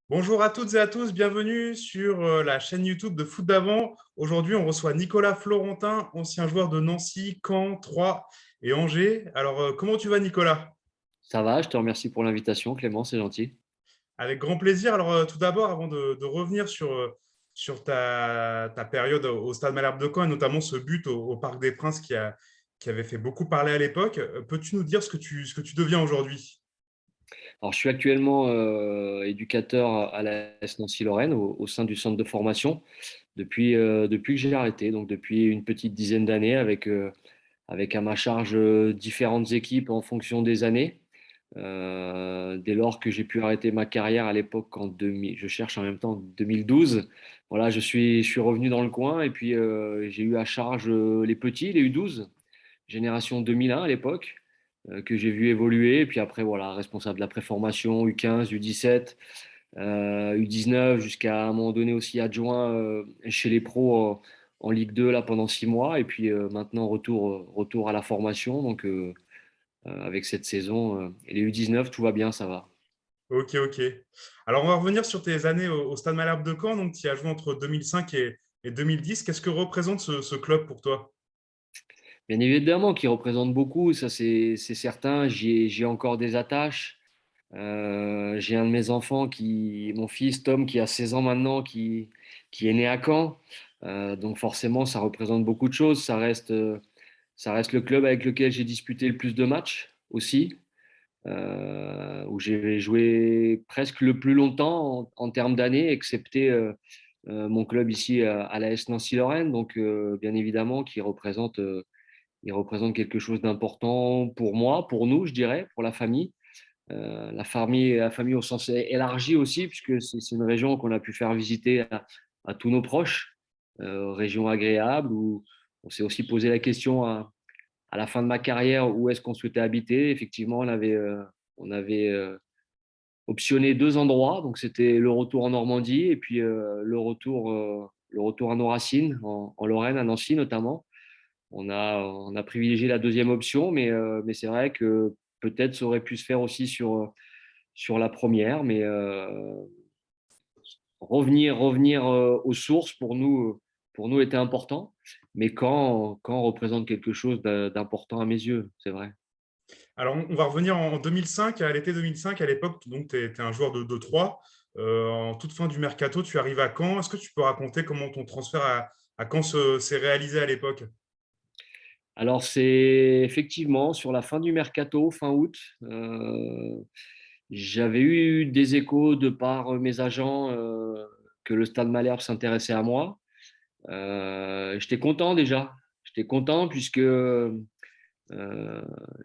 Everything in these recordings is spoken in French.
Bonjour à toutes et à tous, bienvenue sur la chaîne YouTube de Foot d'Avant. Aujourd'hui, on reçoit Nicolas Florentin, ancien joueur de Nancy, Caen, Troyes et Angers. Alors, comment tu vas, Nicolas? Ça va, je te remercie pour l'invitation, Clément, c'est gentil. Avec grand plaisir. Alors, tout d'abord, avant de revenir sur ta période au Stade Malherbe de Caen, et notamment ce but au Parc des Princes qui avait fait beaucoup parler à l'époque, peux-tu nous dire ce que tu deviens aujourd'hui? Alors, je suis actuellement éducateur à la S Nancy-Lorraine au sein du centre de formation depuis que j'ai arrêté, donc depuis une petite dizaine d'années avec à ma charge différentes équipes en fonction des années. Dès lors que j'ai pu arrêter ma carrière à l'époque en 2000, je cherche en même temps 2012. Voilà, je suis revenu dans le coin et puis j'ai eu à charge les petits, les U12, génération 2001 à l'époque, que j'ai vu évoluer. Et puis après, voilà, responsable de la préformation, U15, U17, U19, jusqu'à un moment donné aussi adjoint chez les pros en Ligue 2 là, pendant 6 mois. Et puis maintenant, retour à la formation. Donc, avec cette saison, et les U19, tout va bien, ça va. Ok, ok. Alors, on va revenir sur tes années au Stade Malherbe de Caen. Donc, tu y as joué entre 2005 et 2010. Qu'est-ce que représente ce club pour toi? Bien évidemment, qui représente beaucoup, ça c'est certain. J'y ai encore des attaches. J'ai un de mes enfants, mon fils Tom, qui a 16 ans maintenant, qui est né à Caen. Donc forcément, ça représente beaucoup de choses. Ça reste le club avec lequel j'ai disputé le plus de matchs aussi, où j'ai joué presque le plus longtemps en termes d'années, excepté mon club ici à la S Nancy-Lorraine. Donc bien évidemment, il représente quelque chose d'important pour moi, pour nous, je dirais, pour la famille. La famille au sens élargi aussi, puisque c'est une région qu'on a pu faire visiter à tous nos proches, région agréable, où on s'est aussi posé la question à la fin de ma carrière où est-ce qu'on souhaitait habiter. Effectivement, on avait optionné deux endroits, donc c'était le retour en Normandie et puis le retour à nos racines, en Lorraine, à Nancy notamment. On a privilégié la deuxième option, mais c'est vrai que peut-être ça aurait pu se faire aussi sur la première, mais revenir aux sources pour nous était important. Mais quand on représente quelque chose d'important à mes yeux, c'est vrai. Alors, on va revenir en 2005, à l'été 2005, à l'époque, donc tu es un joueur de Troyes. En toute fin du mercato, tu arrives à Caen. Est-ce que tu peux raconter comment ton transfert à Caen s'est réalisé à l'époque? Alors, c'est effectivement sur la fin du mercato, fin août. J'avais eu des échos de par mes agents que le Stade Malherbe s'intéressait à moi. J'étais content déjà. J'étais content puisque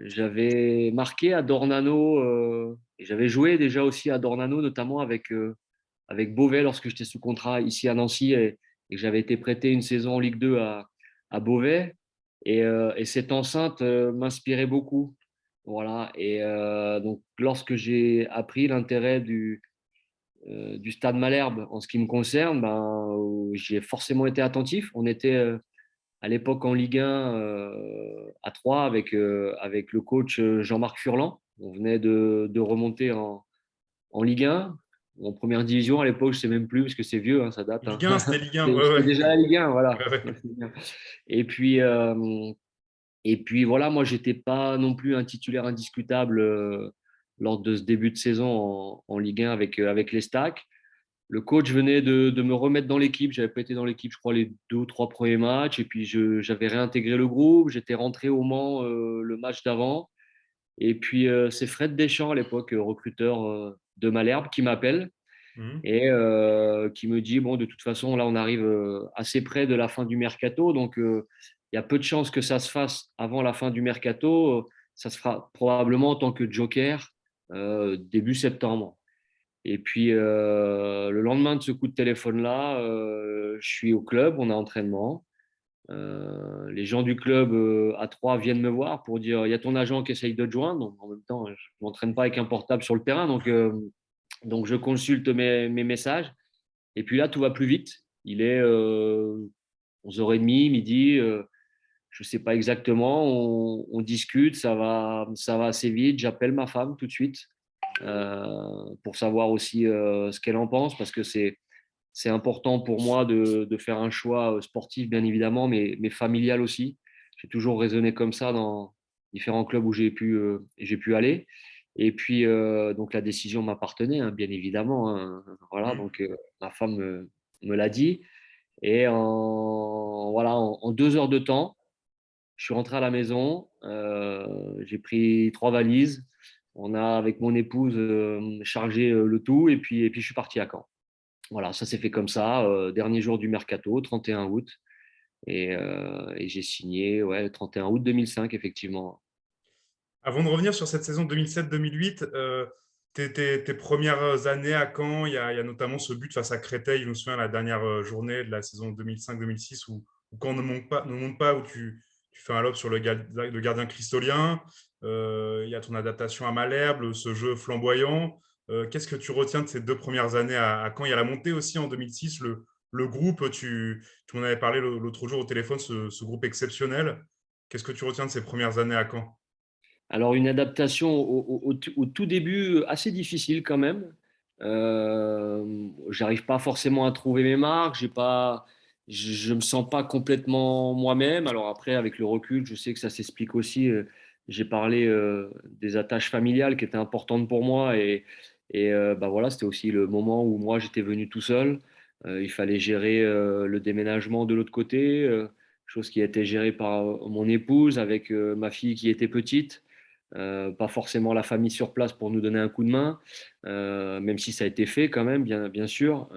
j'avais marqué à Dornano et j'avais joué déjà aussi à Dornano, notamment avec Beauvais lorsque j'étais sous contrat ici à Nancy et que j'avais été prêté une saison en Ligue 2 à Beauvais. Et cette enceinte m'inspirait beaucoup. Voilà. Et donc, lorsque j'ai appris l'intérêt du Stade Malherbe en ce qui me concerne, ben, j'y ai forcément été attentif. On était à l'époque en Ligue 1 à 3 avec le coach Jean-Marc Furlan. On venait de remonter en Ligue 1. En première division, à l'époque, je ne sais même plus parce que c'est vieux, hein, ça date. Hein. Ligue 1, c'était Ligue 1, ouais, C'était ouais. déjà la Ligue 1, voilà. Ouais, ouais. Et puis, voilà, moi, j'étais pas non plus un titulaire indiscutable lors de ce début de saison en Ligue 1 avec les Stacks. Le coach venait de me remettre dans l'équipe. J'avais pas été dans l'équipe, je crois, les 2 ou 3 premiers matchs. Et puis, j'avais réintégré le groupe. J'étais rentré au Mans le match d'avant. Et puis, c'est Fred Deschamps, à l'époque, recruteur de Malherbe, qui m'appelle Mhm. et qui me dit, bon, de toute façon, là, on arrive assez près de la fin du mercato. Donc, il y a peu de chances que ça se fasse avant la fin du mercato. Ça se fera probablement en tant que joker début septembre. Et puis, le lendemain de ce coup de téléphone-là, je suis au club, on a entraînement. Les gens du club à 3 viennent me voir pour dire il y a ton agent qui essaye de te joindre. Donc, en même temps, je ne m'entraîne pas avec un portable sur le terrain. Donc je consulte mes messages. Et puis là, tout va plus vite. Il est 11h30, midi. Je ne sais pas exactement. On discute, ça va assez vite. J'appelle ma femme tout de suite. pour savoir aussi ce qu'elle en pense, parce que c'est important pour moi de faire un choix sportif, bien évidemment, mais familial aussi. J'ai toujours raisonné comme ça dans différents clubs où j'ai pu aller. Et puis, donc, la décision m'appartenait, hein, bien évidemment, hein. Voilà, Mm. donc, ma femme me l'a dit. Et voilà, en 2 heures de temps, je suis rentré à la maison. J'ai pris 3 valises. On a, avec mon épouse, chargé le tout. Et puis, je suis parti à Caen. Voilà, ça s'est fait comme ça, dernier jour du mercato, 31 août. Et j'ai signé, ouais, 31 août 2005, effectivement. Avant de revenir sur cette saison 2007-2008, tes premières années à Caen, il y a notamment ce but face à Créteil, je me souviens, la dernière journée de la saison 2005-2006, où Caen ne monte pas, où tu fais un lob sur le gardien cristolien. Il y a ton adaptation à Malherbe, ce jeu flamboyant. Qu'est-ce que tu retiens de ces 2 premières années à Caen? Il y a la montée aussi en 2006, le groupe, tu m'en avais parlé l'autre jour au téléphone, ce groupe exceptionnel. Qu'est-ce que tu retiens de ces premières années à Caen? Alors, une adaptation au tout début assez difficile quand même. J'arrive pas forcément à trouver mes marques. Je me sens pas complètement moi-même. Alors après, avec le recul, je sais que ça s'explique aussi. J'ai parlé des attaches familiales qui étaient importantes pour moi et bah voilà, c'était aussi le moment où moi j'étais venu tout seul. Il fallait gérer le déménagement de l'autre côté, chose qui a été gérée par mon épouse avec ma fille qui était petite. Pas forcément la famille sur place pour nous donner un coup de main, même si ça a été fait quand même, bien sûr.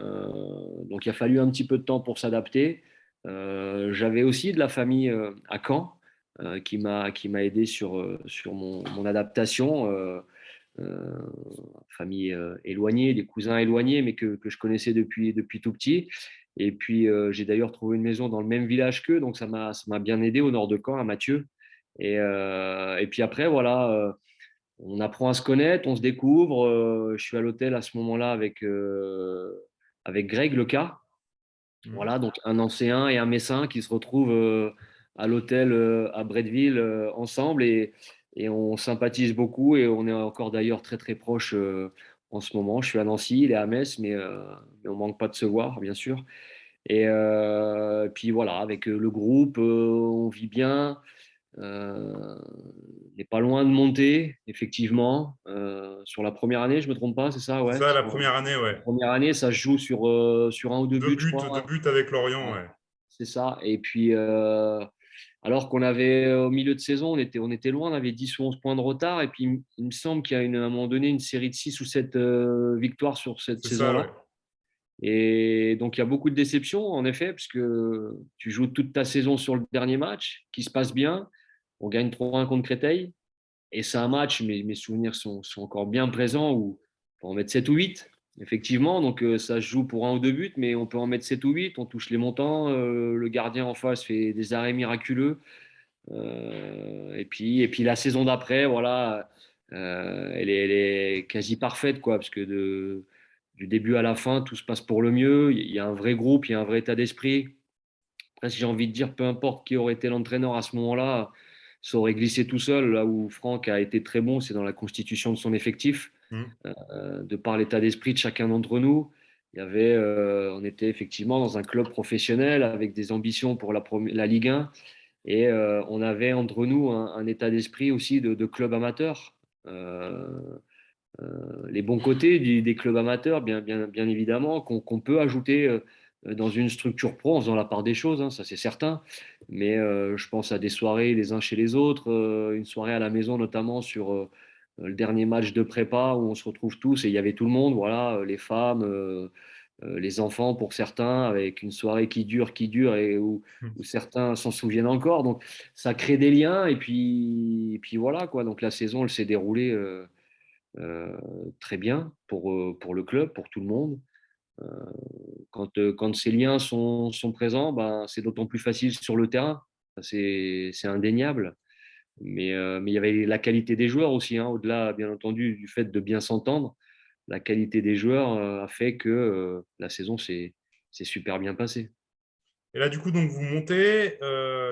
Donc il a fallu un petit peu de temps pour s'adapter. J'avais aussi de la famille à Caen qui m'a aidé sur mon adaptation. Famille éloignée, des cousins éloignés, mais que je connaissais depuis tout petit. Et puis, j'ai d'ailleurs trouvé une maison dans le même village qu'eux, donc ça m'a bien aidé au nord de Caen, à Mathieu. Et puis après, voilà, on apprend à se connaître, on se découvre. Je suis à l'hôtel à ce moment-là avec Greg Leca. Mm. Voilà, donc un Ancéen et un Messin qui se retrouvent à l'hôtel à Bretteville ensemble et on sympathise beaucoup et on est encore d'ailleurs très très proches en ce moment. Je suis à Nancy, il est à Metz, mais on manque pas de se voir, bien sûr. Et puis voilà, avec le groupe, on vit bien. On n'est pas loin de monter, effectivement. Sur la première année, je ne me trompe pas, c'est ça, C'est ouais. ça, la Sur première année, la ouais. première année, ça se joue sur un ou deux Deux buts, je buts, deux crois. buts avec Lorient, Ouais, ouais. c'est ça. Et puis, alors qu'on avait, au milieu de saison, on était loin, on avait 10 ou 11 points de retard. Et puis, il me semble qu'il y a à un moment donné une série de 6 ou 7 victoires sur cette C'est ça, saison-là. ouais. Et donc, il y a beaucoup de déceptions, en effet, puisque tu joues toute ta saison sur le dernier match, qui se passe bien. On gagne 3-1 contre Créteil. Et c'est un match, mes souvenirs sont encore bien présents, où on peut en mettre 7 ou 8, effectivement. Donc, ça se joue pour un ou deux buts, mais on peut en mettre 7 ou 8. On touche les montants. Le gardien en face fait des arrêts miraculeux. Et puis la saison d'après, voilà, elle est quasi parfaite, quoi, parce que du début à la fin, tout se passe pour le mieux. Il y a un vrai groupe, il y a un vrai état d'esprit. Après, si j'ai envie de dire, peu importe qui aurait été l'entraîneur à ce moment-là, ça aurait glissé tout seul. Là où Franck a été très bon, c'est dans la constitution de son effectif, Mm. de par l'état d'esprit de chacun d'entre nous. On était effectivement dans un club professionnel avec des ambitions pour la Ligue 1 et on avait entre nous un état d'esprit aussi de club amateur. Euh, les bons côtés des clubs amateurs, bien évidemment, qu'on peut ajouter dans une structure pro en faisant la part des choses, hein, ça c'est certain. Mais je pense à des soirées les uns chez les autres, une soirée à la maison notamment sur le dernier match de prépa où on se retrouve tous et il y avait tout le monde, voilà, les femmes, les enfants pour certains, avec une soirée qui dure et Mm. où certains s'en souviennent encore. Donc ça crée des liens et puis voilà quoi. Donc la saison elle s'est déroulée euh, très bien pour le club, pour tout le monde. Euh, quand ces liens sont présents, ben, c'est d'autant plus facile sur le terrain. C'est indéniable. Mais il y avait la qualité des joueurs aussi, hein, au-delà, bien entendu, du fait de bien s'entendre. La qualité des joueurs a fait que la saison s'est super bien passée. Et là, du coup, donc, vous montez,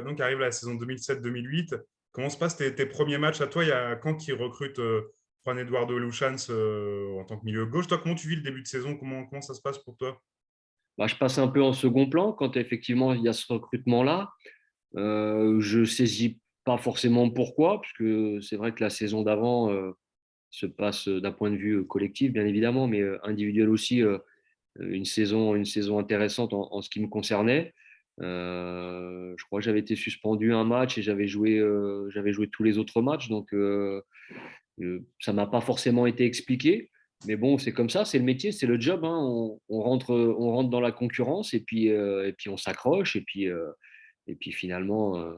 donc arrive la saison 2007-2008. Comment se passent tes premiers matchs à toi? Il y a Caen qui recrute Juan Eduardo Luchans en tant que milieu gauche. Toi, comment tu vis le début de saison? Comment ça se passe pour toi? Bah, je passe un peu en second plan quand effectivement il y a ce recrutement-là. Je saisis pas forcément pourquoi, puisque c'est vrai que la saison d'avant se passe d'un point de vue collectif, bien évidemment, mais individuel aussi, une saison intéressante en ce qui me concernait. Je crois que j'avais été suspendu un match et j'avais joué tous les autres matchs, donc ça m'a pas forcément été expliqué. Mais bon, c'est comme ça, c'est le métier, c'est le job, hein. On rentre dans la concurrence et puis on s'accroche. Et puis finalement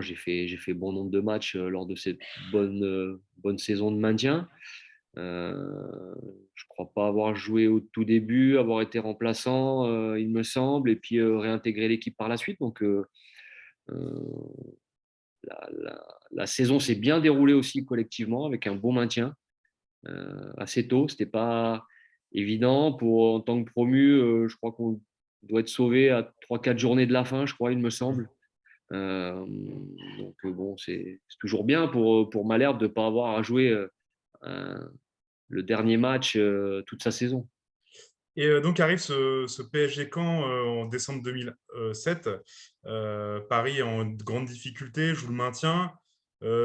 j'ai fait bon nombre de matchs lors de cette bonne saison de maintien. Je crois pas avoir joué au tout début, avoir été remplaçant, il me semble, et puis réintégrer l'équipe par la suite. Donc euh, la saison s'est bien déroulée aussi collectivement avec un bon maintien assez tôt. C'était pas évident pour en tant que promu. Je crois qu'on doit être sauvé à 3 4 journées de la fin, je crois, il me semble. Euh, bon, c'est toujours bien pour Malherbe de ne pas avoir à jouer le dernier match toute sa saison. Et donc arrive ce PSG Caen en décembre 2007. Paris en grande difficulté, joue le maintien.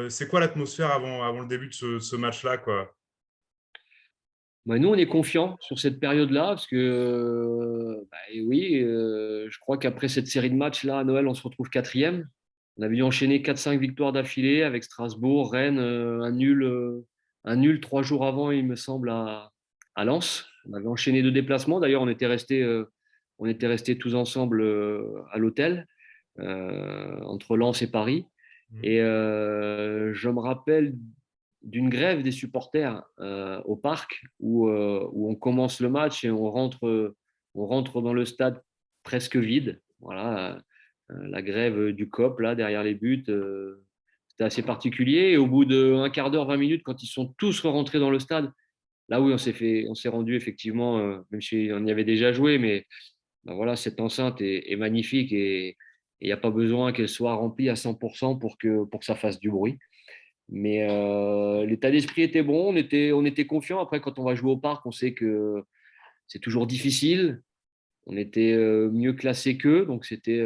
C'est quoi l'atmosphère avant le début de ce match-là, quoi? Bah, nous, on est confiants sur cette période-là parce que, bah, et oui, je crois qu'après cette série de matchs-là, à Noël, on se retrouve quatrième. On avait dû enchaîner 4 5 victoires d'affilée avec Strasbourg, Rennes, un nul 3 jours avant, il me semble, à Lens. On avait enchaîné 2 déplacements. D'ailleurs, on était restés tous ensemble à l'hôtel entre Lens et Paris. Mhm. Et je me rappelle d'une grève des supporters au parc où on commence le match et on rentre dans le stade presque vide. Voilà, la grève du COP là derrière les buts, c'était assez particulier. Et au bout d'un quart d'heure, 20 minutes, quand ils sont tous rentrés dans le stade, là oui, on s'est rendu effectivement, même si on y avait déjà joué, mais ben voilà, cette enceinte est magnifique et il n'y a pas besoin qu'elle soit remplie à 100% pour que ça fasse du bruit. Mais l'état d'esprit était bon, on était confiant. Après, quand on va jouer au parc, on sait que c'est toujours difficile. On était mieux classé qu'eux, donc c'était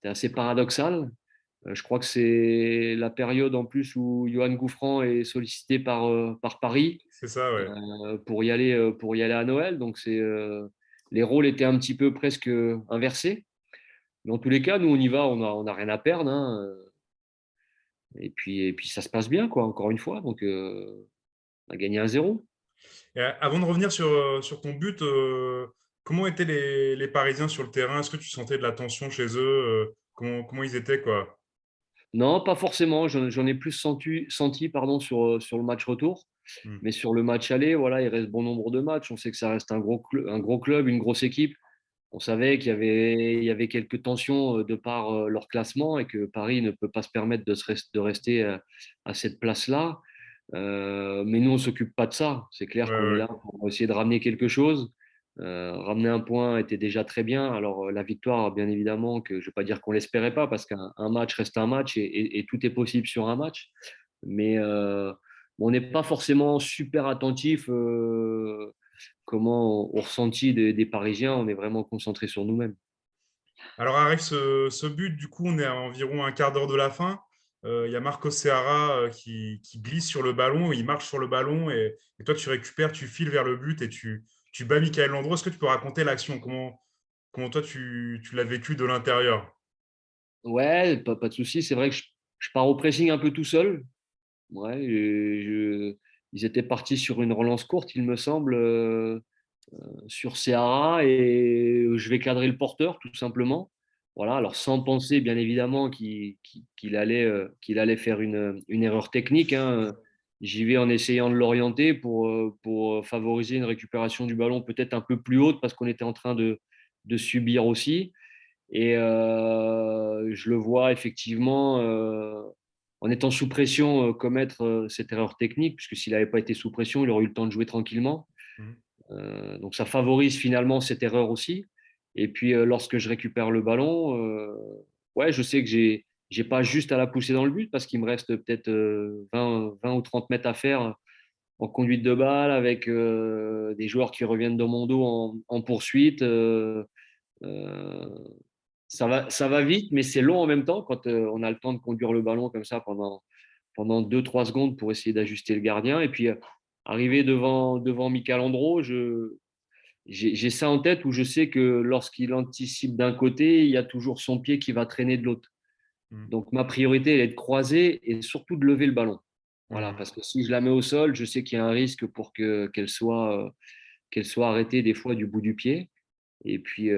assez paradoxal. Je crois que c'est la période en plus où Johan Gouffran est sollicité par Paris C'est ça, ouais. pour y aller à Noël. Donc les rôles étaient un petit peu presque inversés. Mais en tous les cas, nous, on y va, on a rien à perdre, hein. Et puis ça se passe bien, quoi, encore une fois. Donc, on a gagné 1-0. Et avant de revenir sur ton but, comment étaient les Parisiens sur le terrain? Est-ce que tu sentais de la tension chez eux? Comment ils étaient, quoi? Non, pas forcément. J'en ai plus senti pardon, sur le match retour. Hmm. Mais sur le match aller, voilà, il reste bon nombre de matchs. On sait que ça reste un gros club, une grosse équipe. On savait il y avait quelques tensions de par leur classement et que Paris ne peut pas se permettre de rester à cette place-là. Mais nous, on ne s'occupe pas de ça. C'est Ouais, clair qu'on est ouais. là pour essayer de ramener quelque chose. Ramener un point était déjà très bien. Alors, la victoire, bien évidemment, que je ne vais pas dire qu'on ne l'espérait pas parce qu'un match reste un match et tout est possible sur un match. Mais on n'est pas forcément super attentif comment au ressenti des Parisiens. On est vraiment concentré sur nous-mêmes. Alors arrive ce but, du coup, on est à environ un quart d'heure de la fin. Il y a Marco Serra qui glisse sur le ballon, il marche sur le ballon et toi tu récupères, tu files vers le but et tu bats Michael Landreau. Est-ce que tu peux raconter l'action? Comment toi tu l'as vécu de l'intérieur? Ouais, pas de souci. C'est vrai que je pars au pressing un peu tout seul. Ouais, ils étaient partis sur une relance courte, il me semble, sur Seara et je vais cadrer le porteur tout simplement. Voilà, alors sans penser bien évidemment qu'il allait faire une erreur technique, hein. J'y vais en essayant de l'orienter pour favoriser une récupération du ballon peut-être un peu plus haute parce qu'on était en train de subir aussi. Et je le vois effectivement, en étant sous pression, commettre cette erreur technique, puisque s'il n'avait pas été sous pression, il aurait eu le temps de jouer tranquillement. Mhm. Donc ça favorise finalement cette erreur aussi. Et puis lorsque je récupère le ballon, ouais, je sais que j'ai pas juste à la pousser dans le but parce qu'il me reste peut-être 20 ou 30 mètres à faire en conduite de balle, avec des joueurs qui reviennent dans mon dos en poursuite. Euh, ça va vite, mais c'est long en même temps quand on a le temps de conduire le ballon comme ça pendant 2-3 secondes pour essayer d'ajuster le gardien. Et puis, arrivé devant Michael Andro, j'ai ça en tête où je sais que lorsqu'il anticipe d'un côté, il y a toujours son pied qui va traîner de l'autre. Mm. Donc, ma priorité, elle est de croiser et surtout de lever le ballon. Voilà, Mm. parce que si je la mets au sol, je sais qu'il y a un risque pour qu'elle soit arrêtée des fois du bout du pied. Et puis,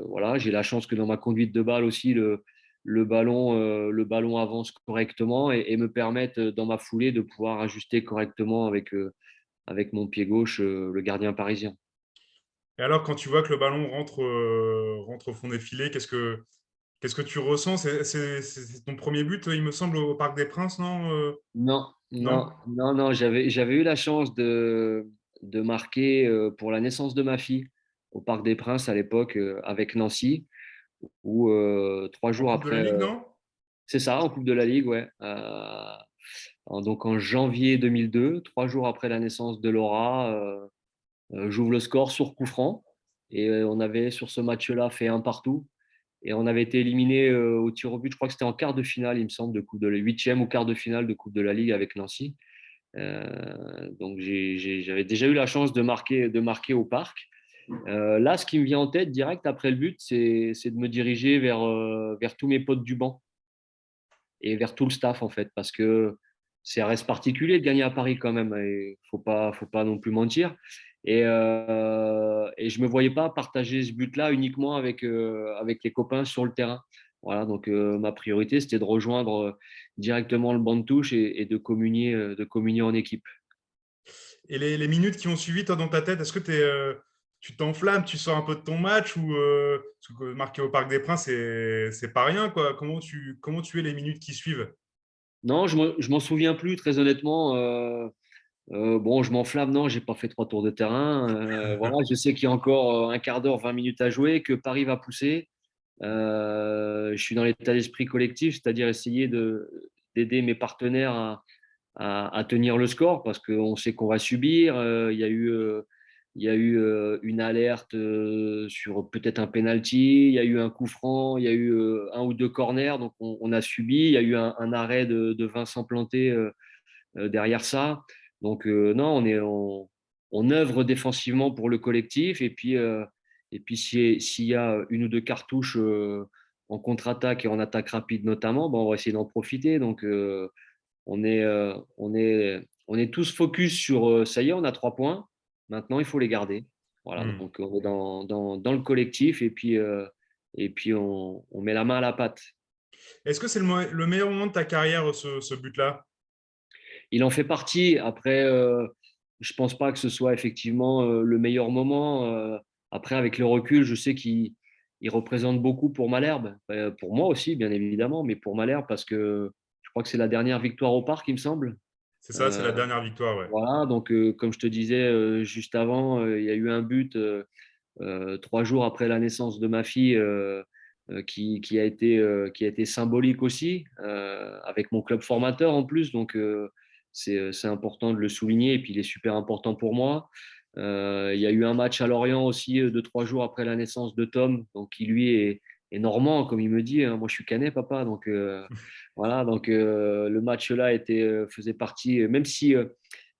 voilà, j'ai la chance que dans ma conduite de balle aussi, le ballon avance correctement et me permette, dans ma foulée, de pouvoir ajuster correctement avec mon pied gauche, le gardien parisien. Et alors, quand tu vois que le ballon rentre au fond des filets, qu'est-ce que tu ressens? C'est ton premier but, il me semble, au Parc des Princes, non? Non, Non? non, non, non. J'avais eu la chance de marquer pour la naissance de ma fille au Parc des Princes à l'époque avec Nancy, où trois En jours Coupe de la après, Ligue, non? c'est ça, en Coupe de la Ligue, ouais. Donc en janvier 2002, 3 jours après la naissance de Laura, j'ouvre le score sur coup franc. Et on avait sur ce match-là fait un partout. Et on avait été éliminé au tir au but. Je crois que c'était en quart de finale, il me semble, de coupe de la huitième ou quart de finale de Coupe de la Ligue avec Nancy. Donc j'avais déjà eu la chance de marquer au parc. Là, ce qui me vient en tête direct après le but, c'est de me diriger vers tous mes potes du banc et vers tout le staff en fait, parce que c'est un reste particulier de gagner à Paris quand même. Il faut pas non plus mentir. Et je me voyais pas partager ce but-là uniquement avec les copains sur le terrain. Voilà, donc ma priorité c'était de rejoindre directement le banc de touche et de communier en équipe. Et les minutes qui ont suivi, toi, dans ta tête, est-ce que tu t'enflammes, tu sors un peu de ton match ou parce que marquer au Parc des Princes, c'est pas rien, quoi. Comment tu es les minutes qui suivent? Non, je m'en souviens plus très honnêtement. Bon, je m'enflamme, non, j'ai pas fait 3 tours de terrain. Voilà, je sais qu'il y a encore un quart d'heure, 20 minutes à jouer, que Paris va pousser. Je suis dans l'état d'esprit collectif, c'est-à-dire essayer d'aider mes partenaires à tenir le score parce qu'on sait qu'on va subir. Il y a eu une alerte sur peut-être un penalty, il y a eu un coup franc, il y a eu un ou deux corners, donc on a subi. Il y a eu un arrêt de Vincent Planté derrière ça. Donc, non, on œuvre défensivement pour le collectif. Et puis s'il y a une ou deux cartouches en contre-attaque et en attaque rapide notamment, bon, on va essayer d'en profiter. Donc, on est tous focus sur ça y est, on a 3 points. Maintenant, il faut les garder. Voilà, Hmm. donc on est dans le collectif et puis on met la main à la pâte. Est-ce que c'est le meilleur moment de ta carrière, ce but-là? Il en fait partie. Après, je pense pas que ce soit effectivement le meilleur moment. Après, avec le recul, je sais qu'il représente beaucoup pour Malherbe. Pour moi aussi, bien évidemment, mais pour Malherbe parce que je crois que c'est la dernière victoire au parc, il me semble. C'est ça, c'est la Euh, dernière victoire, ouais. voilà, donc comme je te disais juste avant, il y a eu un but 3 jours après la naissance de ma fille qui a été symbolique aussi, avec mon club formateur en plus. Donc, c'est important de le souligner et puis il est super important pour moi. Il y a eu un match à Lorient aussi de 3 jours après la naissance de Tom, donc qui lui est normand, comme il me dit, hein. Moi, je suis canet, papa. Donc, voilà. Donc, le match-là faisait partie, même si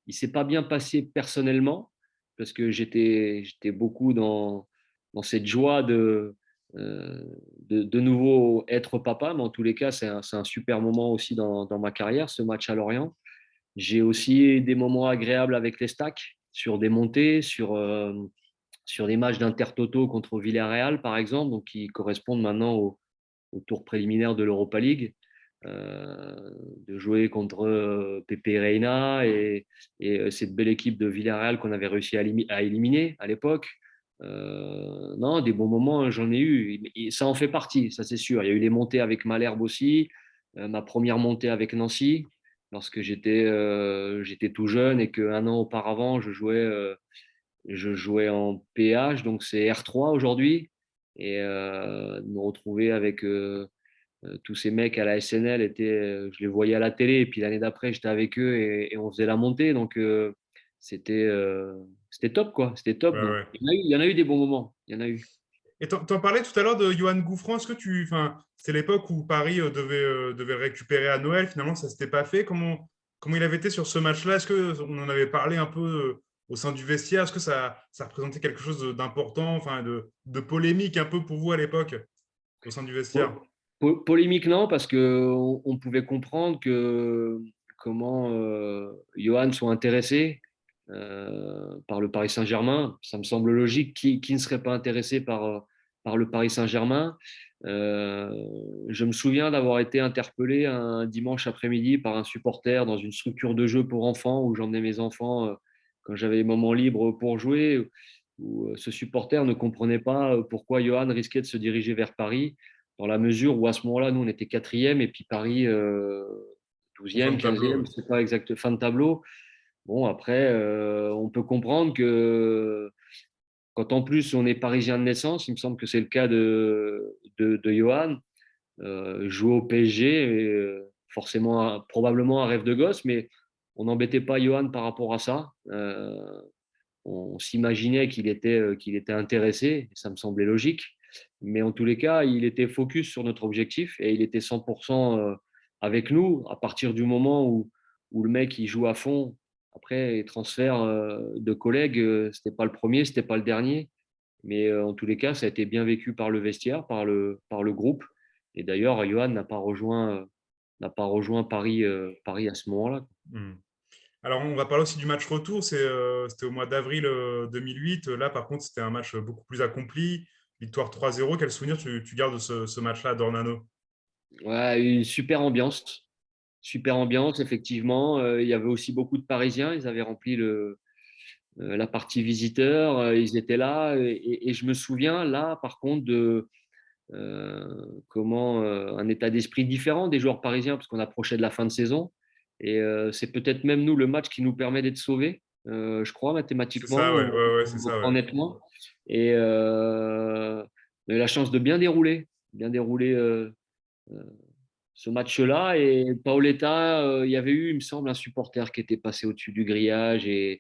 il s'est pas bien passé personnellement, parce que j'étais beaucoup dans cette joie de nouveau être papa. Mais en tous les cas, c'est un super moment aussi dans ma carrière, ce match à Lorient. J'ai aussi des moments agréables avec les stacks, sur des montées, sur des matchs d'Intertoto contre Villarreal, par exemple, donc qui correspondent maintenant au tour préliminaire de l'Europa League. Euh, de jouer contre Pepe Reina et cette belle équipe de Villarreal qu'on avait réussi à éliminer à l'époque. Non, des bons moments, hein, j'en ai eu. Et ça en fait partie, ça c'est sûr. Il y a eu les montées avec Malherbe aussi, ma première montée avec Nancy, lorsque j'étais tout jeune et qu'un an auparavant, je jouais en PH, donc c'est R3 aujourd'hui. Et de me retrouver avec tous ces mecs à la SNL je les voyais à la télé, et puis l'année d'après, j'étais avec eux et on faisait la montée. Donc, c'était, euh, c'était top, quoi. C'était top. Ouais, Donc, ouais. il y en a eu des bons moments. Il y en a eu. Et t'en parlais tout à l'heure de Johan Gouffran. Est-ce que enfin, c'est l'époque où Paris devait le récupérer à Noël. Finalement, ça s'était pas fait. Comment il avait été sur ce match-là? Est-ce que on en avait parlé un peu au sein du vestiaire? Est-ce que ça représentait quelque chose d'important, enfin, de polémique un peu pour vous à l'époque au sein du vestiaire? Polémique, non, parce qu'on pouvait comprendre comment Johan soit intéressé par le Paris Saint-Germain. Ça me semble logique. Qui ne serait pas intéressé par le Paris Saint-Germain? Euh, je me souviens d'avoir été interpellé un dimanche après-midi par un supporter dans une structure de jeu pour enfants où j'emmenais mes enfants quand j'avais les moments libres pour jouer, où ce supporter ne comprenait pas pourquoi Johan risquait de se diriger vers Paris, dans la mesure où à ce moment-là, nous, on était quatrième et puis Paris 12e, Fin de tableau, 15e, ouais. c'est pas exact, fin de tableau. Bon, après, on peut comprendre que quand en plus on est parisien de naissance, il me semble que c'est le cas de Johan, jouer au PSG, forcément, probablement un rêve de gosse, mais on n'embêtait pas Johan par rapport à ça. On s'imaginait qu'il était intéressé, et ça me semblait logique. Mais en tous les cas, il était focus sur notre objectif et il était 100% avec nous à partir du moment où le mec il joue à fond. Après, les transferts de collègues, c'était pas le premier, c'était pas le dernier. Mais en tous les cas, ça a été bien vécu par le vestiaire, par le groupe. Et d'ailleurs, Johan n'a pas rejoint Paris, Paris à ce moment-là. Hmm. Alors, on va parler aussi du match retour. C'était au mois d'avril 2008. Là, par contre, c'était un match beaucoup plus accompli. Victoire 3-0. Quel souvenir tu gardes de ce match-là, Dornano? Ouais, une super ambiance. Super ambiance, effectivement. Il y avait aussi beaucoup de Parisiens. Ils avaient rempli la partie visiteurs. Ils étaient là. Et je me souviens, là, par contre, de comment un état d'esprit différent des joueurs parisiens, parce qu'on approchait de la fin de saison. Et c'est peut-être même nous le match qui nous permet d'être sauvés, je crois, C'est ça, mathématiquement, ouais, ouais, ouais, c'est ça, ouais. honnêtement. Et on a eu la chance de bien dérouler ce match-là. Et Paoletta, il y avait eu, il me semble, un supporter qui était passé au-dessus du grillage et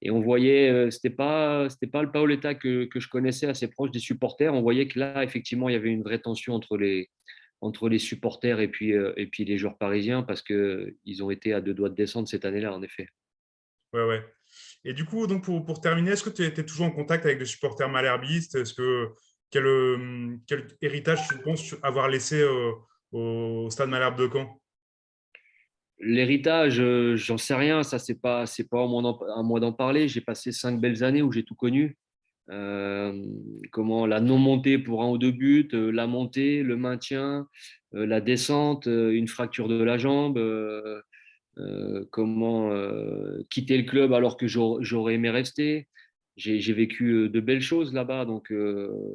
on voyait, c'était pas le Paoletta que je connaissais assez proche des supporters. On voyait que là, effectivement, il y avait une vraie tension entre les supporters et puis les joueurs parisiens parce qu'ils ont été à deux doigts de descendre cette année-là, en effet. Ouais, ouais. Et du coup, donc pour terminer, est-ce que tu étais toujours en contact avec des supporters malherbistes? Quel héritage tu penses avoir laissé au Stade Malherbe de Caen? L'héritage, j'en sais rien. Ça, c'est pas à moi d'en parler. J'ai passé 5 belles années où j'ai tout connu. Euh, comment la non-montée pour un ou deux buts, la montée, le maintien, la descente, une fracture de la jambe, comment quitter le club alors que j'aurais aimé rester. J'ai vécu de belles choses là-bas, donc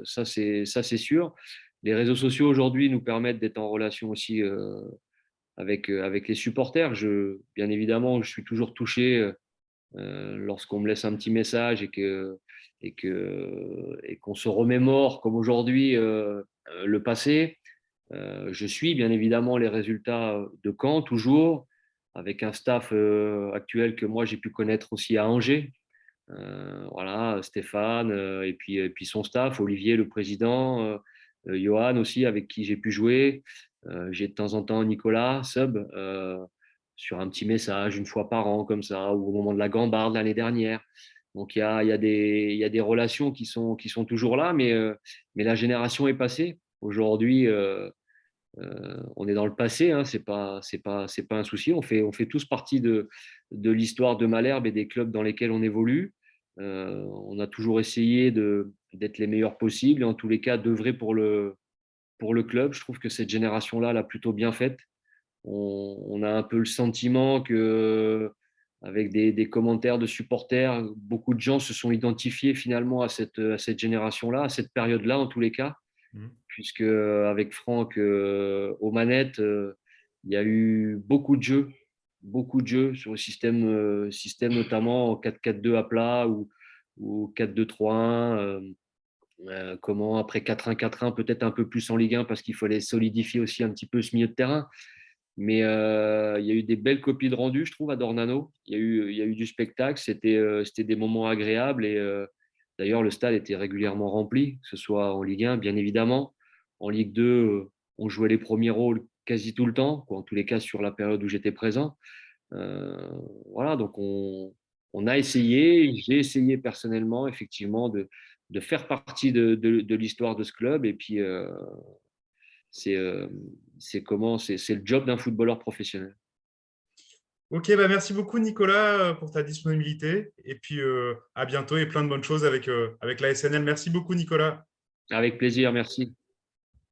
ça c'est sûr. Les réseaux sociaux aujourd'hui nous permettent d'être en relation aussi avec les supporters. Bien évidemment, je suis toujours touché lorsqu'on me laisse un petit message et qu'on se remémore comme aujourd'hui le passé. Je suis bien évidemment les résultats de Caen toujours avec un staff actuel que moi j'ai pu connaître aussi à Angers. Voilà, Stéphane et puis son staff, Olivier le président, Johan aussi avec qui j'ai pu jouer. J'ai de temps en temps Nicolas Sub sur un petit message une fois par an comme ça ou au moment de la Gambarde l'année dernière. Donc il y a des relations qui sont toujours là, mais la génération est passée. Aujourd'hui, on est dans le passé, hein, c'est pas un souci. On fait tous partie de l'histoire de Malherbe et des clubs dans lesquels on évolue. On a toujours essayé d'être les meilleurs possibles et en tous les cas d'œuvrer pour le club. Je trouve que cette génération-là l'a plutôt bien faite. On a un peu le sentiment que, avec des commentaires de supporters, beaucoup de gens se sont identifiés finalement à cette génération-là, à cette période-là en tous les cas Mhm. puisque avec Franck aux manettes, il y a eu beaucoup de jeux sur le système notamment en 4-4-2 à plat ou 4-2-3-1. Comment après 4-1, 4-1, peut-être un peu plus en Ligue 1 parce qu'il fallait solidifier aussi un petit peu ce milieu de terrain. Mais il y a eu des belles copies de rendu, je trouve, à Dornano. Il y a eu du spectacle, c'était des moments agréables. Et d'ailleurs, le stade était régulièrement rempli, que ce soit en Ligue 1, bien évidemment. En Ligue 2, on jouait les premiers rôles quasi tout le temps, quoi, en tous les cas sur la période où j'étais présent. Euh, voilà, donc on a essayé, j'ai essayé personnellement, effectivement, de faire partie de l'histoire de ce club. Et puis, c'est c'est le job d'un footballeur professionnel. Ok, bah merci beaucoup Nicolas pour ta disponibilité. Et puis à bientôt et plein de bonnes choses avec la SNL. Merci beaucoup Nicolas. Avec plaisir, merci.